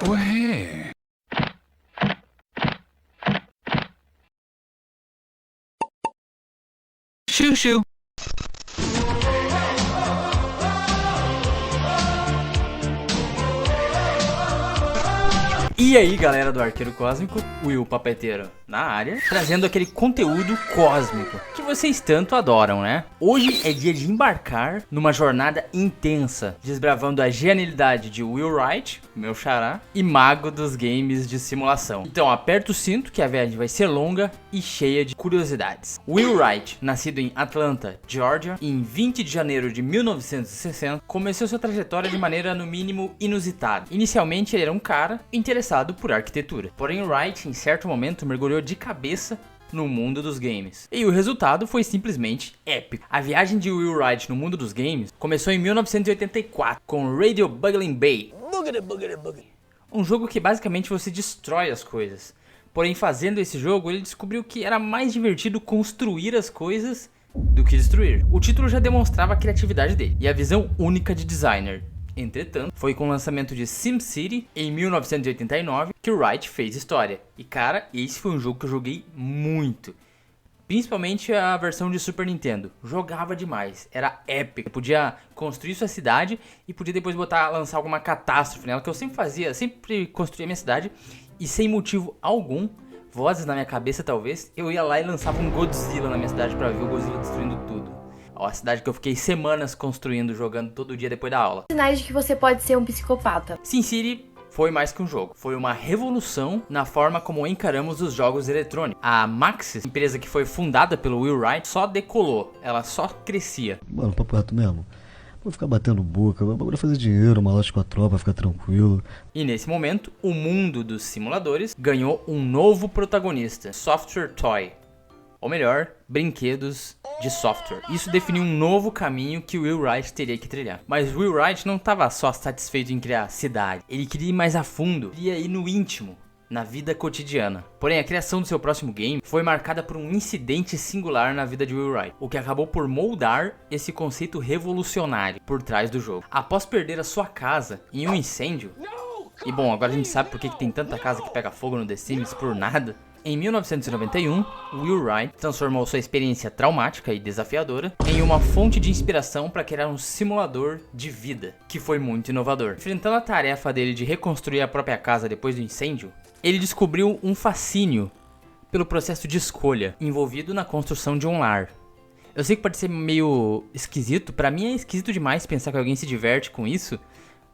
Ué. Chuchu. E aí galera do Arqueiro Cósmico, Will Papeteiro na área, trazendo aquele conteúdo cósmico que vocês tanto adoram, né? Hoje é dia de embarcar numa jornada intensa, desbravando a genialidade de Will Wright, meu xará, e mago dos games de simulação. Então aperta o cinto que a viagem vai ser longa e cheia de curiosidades. Will Wright, nascido em Atlanta, Georgia, em 20 de janeiro de 1960, começou sua trajetória de maneira no mínimo inusitada. Inicialmente ele era um cara interessado por arquitetura, porém Wright em certo momento mergulhou de cabeça no mundo dos games. E o resultado foi simplesmente épico. A viagem de Will Wright no mundo dos games começou em 1984 com Radio Buggling Bay. Um jogo que basicamente você destrói as coisas. Porém, fazendo esse jogo, ele descobriu que era mais divertido construir as coisas do que destruir. O título já demonstrava a criatividade dele e a visão única de designer. Entretanto, foi com o lançamento de SimCity em 1989 que Wright fez história. E cara, esse foi um jogo que eu joguei muito. Principalmente a versão de Super Nintendo. Jogava demais, era épico. Eu podia construir sua cidade e podia depois lançar alguma catástrofe nela, que eu sempre fazia, sempre construía minha cidade. E sem motivo algum, vozes na minha cabeça talvez, eu ia lá e lançava um Godzilla na minha cidade pra ver o Godzilla destruindo tudo. Ó, a cidade que eu fiquei semanas construindo, jogando todo dia depois da aula. Sinais de que você pode ser um psicopata. SimCity foi mais que um jogo, foi uma revolução na forma como encaramos os jogos eletrônicos. A Maxis, empresa que foi fundada pelo Will Wright, só decolou, ela só crescia. Mano, papo reto mesmo. Vou ficar batendo boca, vou fazer dinheiro, malote com a tropa, ficar tranquilo. E nesse momento, o mundo dos simuladores ganhou um novo protagonista, Software Toy. Ou melhor, brinquedos de software. Isso definiu um novo caminho que Will Wright teria que trilhar. Mas Will Wright não estava só satisfeito em criar cidade. Ele queria ir mais a fundo, queria ir no íntimo, na vida cotidiana. Porém, a criação do seu próximo game foi marcada por um incidente singular na vida de Will Wright, o que acabou por moldar esse conceito revolucionário por trás do jogo. Após perder a sua casa em um incêndio, e bom, agora a gente sabe por que tem tanta casa que pega fogo no The Sims por nada. Em 1991, Will Wright transformou sua experiência traumática e desafiadora em uma fonte de inspiração para criar um simulador de vida, que foi muito inovador. Enfrentando a tarefa dele de reconstruir a própria casa depois do incêndio, ele descobriu um fascínio pelo processo de escolha envolvido na construção de um lar. Eu sei que pode ser meio esquisito, pra mim é esquisito demais pensar que alguém se diverte com isso.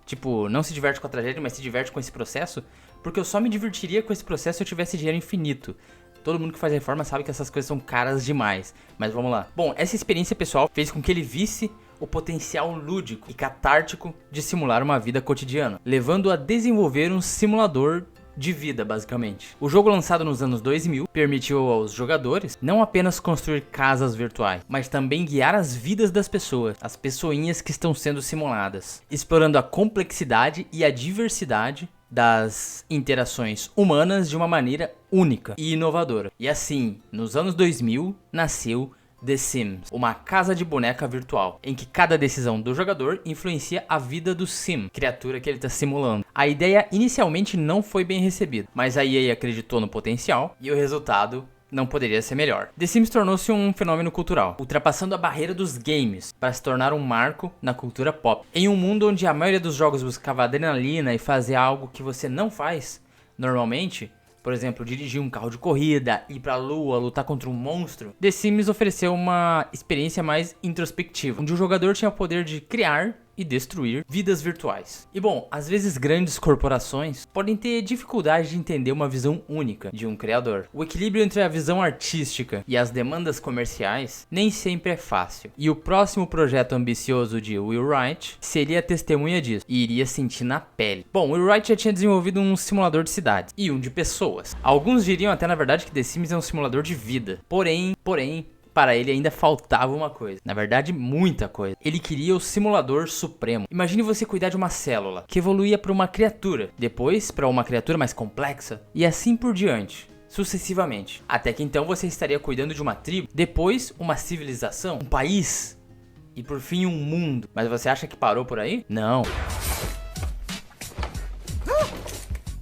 Tipo, não se diverte com a tragédia, mas se diverte com esse processo. Porque eu só me divertiria com esse processo se eu tivesse dinheiro infinito. Todo mundo que faz reforma sabe que essas coisas são caras demais. Mas vamos lá. Bom, essa experiência pessoal fez com que ele visse o potencial lúdico e catártico de simular uma vida cotidiana, levando-o a desenvolver um simulador de vida, basicamente. O jogo, lançado nos anos 2000, permitiu aos jogadores não apenas construir casas virtuais, mas também guiar as vidas das pessoas, as pessoinhas que estão sendo simuladas, explorando a complexidade e a diversidade das interações humanas de uma maneira única e inovadora. E assim, nos anos 2000, nasceu The Sims, uma casa de boneca virtual, em que cada decisão do jogador influencia a vida do Sim, criatura que ele está simulando. A ideia inicialmente não foi bem recebida, mas a EA acreditou no potencial e o resultado não poderia ser melhor. The Sims tornou-se um fenômeno cultural, ultrapassando a barreira dos games para se tornar um marco na cultura pop. Em um mundo onde a maioria dos jogos buscava adrenalina e fazer algo que você não faz normalmente, por exemplo, dirigir um carro de corrida, ir pra lua, lutar contra um monstro, The Sims ofereceu uma experiência mais introspectiva, onde o jogador tinha o poder de criar e destruir vidas virtuais. E bom, às vezes grandes corporações podem ter dificuldade de entender uma visão única de um criador. O equilíbrio entre a visão artística e as demandas comerciais nem sempre é fácil. E o próximo projeto ambicioso de Will Wright seria testemunha disso e iria sentir na pele. Bom, Will Wright já tinha desenvolvido um simulador de cidades e um de pessoas. Alguns diriam até na verdade que The Sims é um simulador de vida. Porém, para ele ainda faltava uma coisa. Na verdade, muita coisa. Ele queria o simulador supremo. Imagine você cuidar de uma célula que evoluía para uma criatura, depois para uma criatura mais complexa e assim por diante, sucessivamente. Até que então você estaria cuidando de uma tribo, depois uma civilização, um país e por fim um mundo. Mas você acha que parou por aí? Não.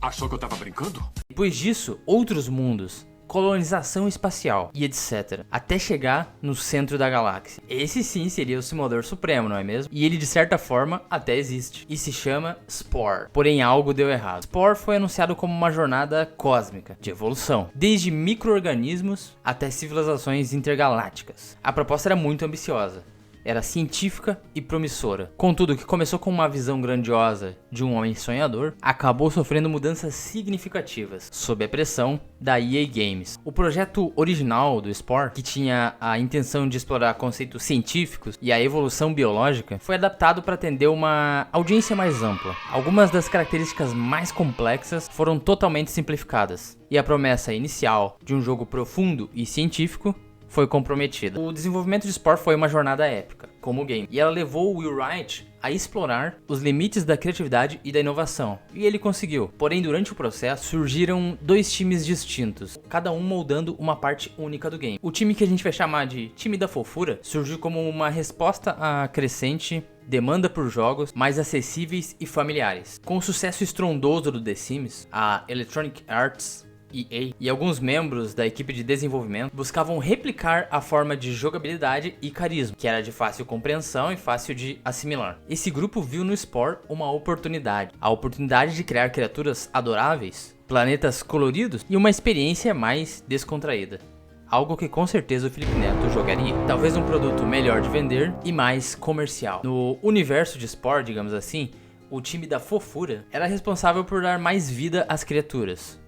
Achou que eu tava brincando? Depois disso, outros mundos, colonização espacial e etc. Até chegar no centro da galáxia. Esse sim seria o simulador supremo, não é mesmo? E ele de certa forma até existe. E se chama Spore. Porém algo deu errado. Spore foi anunciado como uma jornada cósmica de evolução. Desde micro-organismos até civilizações intergalácticas. A proposta era muito ambiciosa. Era científica e promissora. Contudo, o que começou com uma visão grandiosa de um homem sonhador, acabou sofrendo mudanças significativas sob a pressão da EA Games. O projeto original do Spore, que tinha a intenção de explorar conceitos científicos e a evolução biológica, foi adaptado para atender uma audiência mais ampla. Algumas das características mais complexas foram totalmente simplificadas, e a promessa inicial de um jogo profundo e científico foi comprometida. O desenvolvimento de Spore foi uma jornada épica, como game, e ela levou o Will Wright a explorar os limites da criatividade e da inovação, e ele conseguiu. Porém, durante o processo, surgiram dois times distintos, cada um moldando uma parte única do game. O time que a gente vai chamar de time da fofura surgiu como uma resposta à crescente demanda por jogos mais acessíveis e familiares. Com o sucesso estrondoso do The Sims, a Electronic Arts EA e alguns membros da equipe de desenvolvimento buscavam replicar a forma de jogabilidade e carisma, que era de fácil compreensão e fácil de assimilar. Esse grupo viu no Spore uma oportunidade, a oportunidade de criar criaturas adoráveis, planetas coloridos e uma experiência mais descontraída. Algo que com certeza o Felipe Neto jogaria. Talvez um produto melhor de vender e mais comercial. No universo de Spore, digamos assim, o time da fofura era responsável por dar mais vida às criaturas,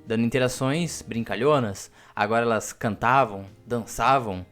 dando interações brincalhonas. Agora elas cantavam, dançavam,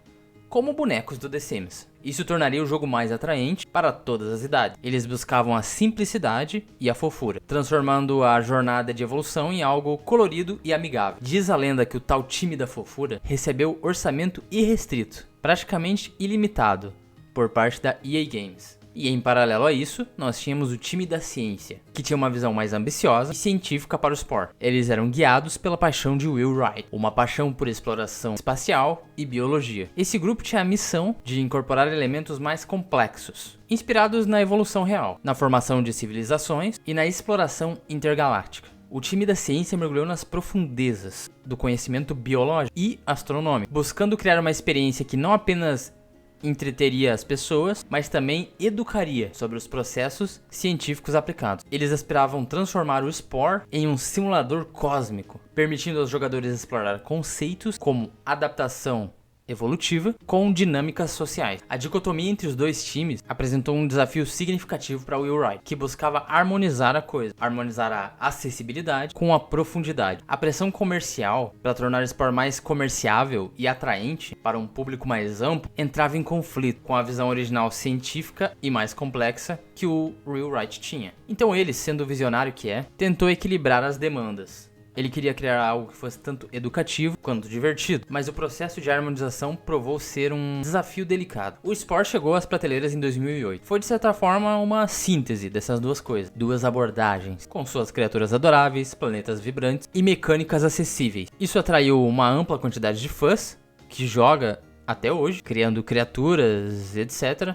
como bonecos do The Sims. Isso tornaria o jogo mais atraente para todas as idades. Eles buscavam a simplicidade e a fofura, transformando a jornada de evolução em algo colorido e amigável. Diz a lenda que o tal time da fofura recebeu orçamento irrestrito, praticamente ilimitado, por parte da EA Games. E em paralelo a isso, nós tínhamos o time da ciência, que tinha uma visão mais ambiciosa e científica para o Spore. Eles eram guiados pela paixão de Will Wright, uma paixão por exploração espacial e biologia. Esse grupo tinha a missão de incorporar elementos mais complexos, inspirados na evolução real, na formação de civilizações e na exploração intergaláctica. O time da ciência mergulhou nas profundezas do conhecimento biológico e astronômico, buscando criar uma experiência que não apenas entreteria as pessoas, mas também educaria sobre os processos científicos aplicados. Eles aspiravam transformar o Spore em um simulador cósmico, permitindo aos jogadores explorar conceitos como adaptação evolutiva com dinâmicas sociais. A dicotomia entre os dois times apresentou um desafio significativo para Will Wright, que buscava harmonizar a coisa, harmonizar a acessibilidade com a profundidade. A pressão comercial para tornar o Spore mais comerciável e atraente para um público mais amplo entrava em conflito com a visão original científica e mais complexa que o Will Wright tinha. Então ele, sendo o visionário que é, tentou equilibrar as demandas. Ele queria criar algo que fosse tanto educativo quanto divertido, mas o processo de harmonização provou ser um desafio delicado. O Spore chegou às prateleiras em 2008. Foi de certa forma uma síntese dessas duas coisas, duas abordagens, com suas criaturas adoráveis, planetas vibrantes e mecânicas acessíveis. Isso atraiu uma ampla quantidade de fãs, que joga até hoje, criando criaturas, etc.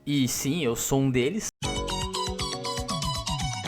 E sim, eu sou um deles.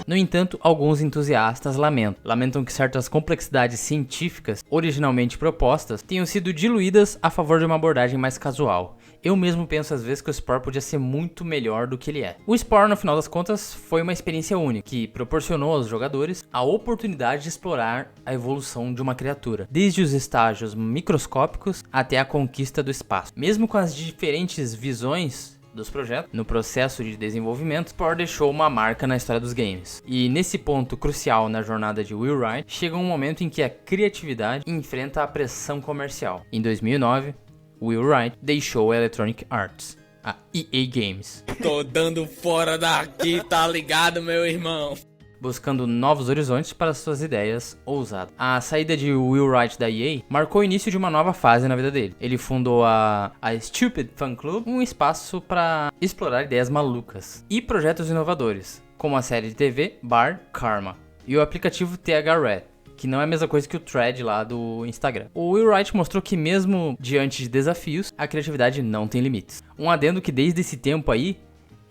No entanto, alguns entusiastas lamentam que certas complexidades científicas originalmente propostas tenham sido diluídas a favor de uma abordagem mais casual. Eu mesmo penso às vezes que o Spore podia ser muito melhor do que ele é. O Spore, no final das contas, foi uma experiência única, que proporcionou aos jogadores a oportunidade de explorar a evolução de uma criatura, desde os estágios microscópicos até a conquista do espaço. Mesmo com as diferentes visões dos projetos, no processo de desenvolvimento, Spore deixou uma marca na história dos games. E nesse ponto crucial na jornada de Will Wright, chega um momento em que a criatividade enfrenta a pressão comercial. Em 2009, Will Wright deixou a Electronic Arts, a EA Games. Tô dando fora daqui, tá ligado, meu irmão? Buscando novos horizontes para suas ideias ousadas. A saída de Will Wright da EA marcou o início de uma nova fase na vida dele. Ele fundou a Stupid Fan Club, um espaço para explorar ideias malucas e projetos inovadores, como a série de TV Bar Karma e o aplicativo TH Red, que não é a mesma coisa que o Thread lá do Instagram. O Will Wright mostrou que mesmo diante de desafios, a criatividade não tem limites. Um adendo que desde esse tempo aí,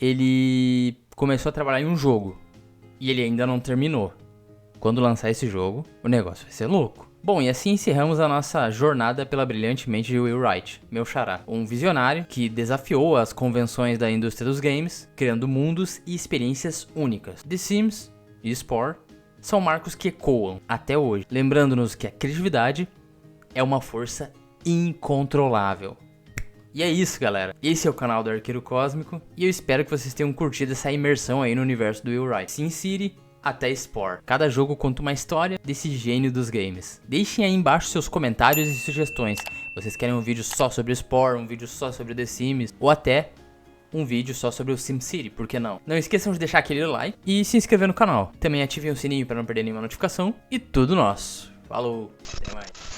ele começou a trabalhar em um jogo. E ele ainda não terminou. Quando lançar esse jogo, o negócio vai ser louco. Bom, e assim encerramos a nossa jornada pela brilhante mente de Will Wright, meu xará. Um visionário que desafiou as convenções da indústria dos games, criando mundos e experiências únicas. The Sims e Spore são marcos que ecoam até hoje, lembrando-nos que a criatividade é uma força incontrolável. E é isso, galera. Esse é o canal do Arqueiro Cósmico e eu espero que vocês tenham curtido essa imersão aí no universo do Will Wright. SimCity até Spore. Cada jogo conta uma história desse gênio dos games. Deixem aí embaixo seus comentários e sugestões. Vocês querem um vídeo só sobre Spore, um vídeo só sobre The Sims, ou até um vídeo só sobre o SimCity, por que não? Não esqueçam de deixar aquele like e se inscrever no canal. Também ativem o sininho para não perder nenhuma notificação. E tudo nosso. Falou, até mais.